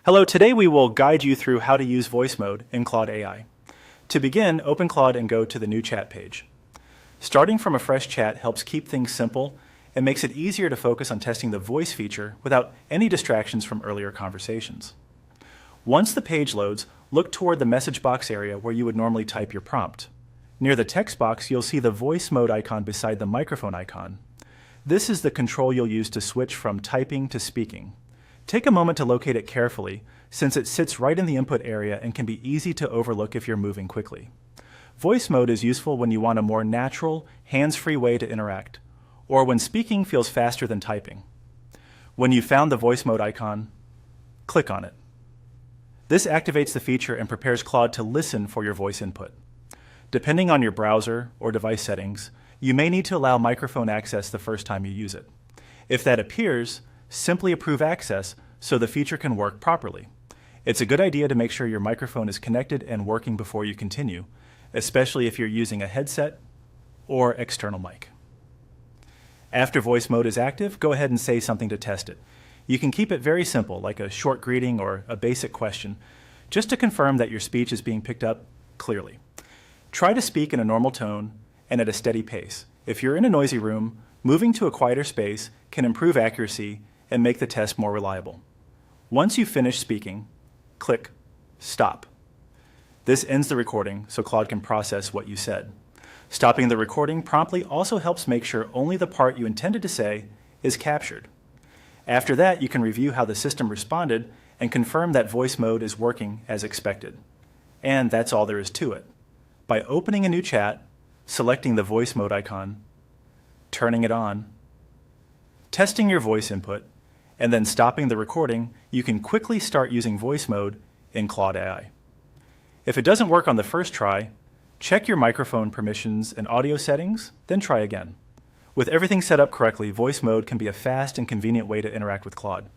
Hello, today we will guide you through how to use voice mode in Claude AI. To begin, open Claude and go to the new chat page. Starting from a fresh chat helps keep things simple and makes it easier to focus on testing the voice feature without any distractions from earlier conversations. Once the page loads, look toward the message box area where you would normally type your prompt. Near the text box, you'll see the voice mode icon beside the microphone icon. This is the control you'll use to switch from typing to speaking. Take a moment to locate it carefully, since it sits right in the input area and can be easy to overlook if you're moving quickly. Voice mode is useful when you want a more natural, hands-free way to interact, or when speaking feels faster than typing. When you've found the voice mode icon, click on it. This activates the feature and prepares Claude to listen for your voice input. Depending on your browser or device settings, you may need to allow microphone access the first time you use it. If that appears, simply approve access so the feature can work properly. It's a good idea to make sure your microphone is connected and working before you continue, especially if you're using a headset or external mic. After voice mode is active, go ahead and say something to test it. You can keep it very simple, like a short greeting or a basic question, just to confirm that your speech is being picked up clearly. Try to speak in a normal tone and at a steady pace. If you're in a noisy room, moving to a quieter space can improve accuracy and make the test more reliable. Once you've finished speaking, click Stop. This ends the recording so Claude can process what you said. Stopping the recording promptly also helps make sure only the part you intended to say is captured. After that, you can review how the system responded and confirm that voice mode is working as expected. And that's all there is to it. By opening a new chat, selecting the voice mode icon, turning it on, testing your voice input, and then stopping the recording, you can quickly start using voice mode in Claude AI. If it doesn't work on the first try, check your microphone permissions and audio settings, then try again. With everything set up correctly, voice mode can be a fast and convenient way to interact with Claude.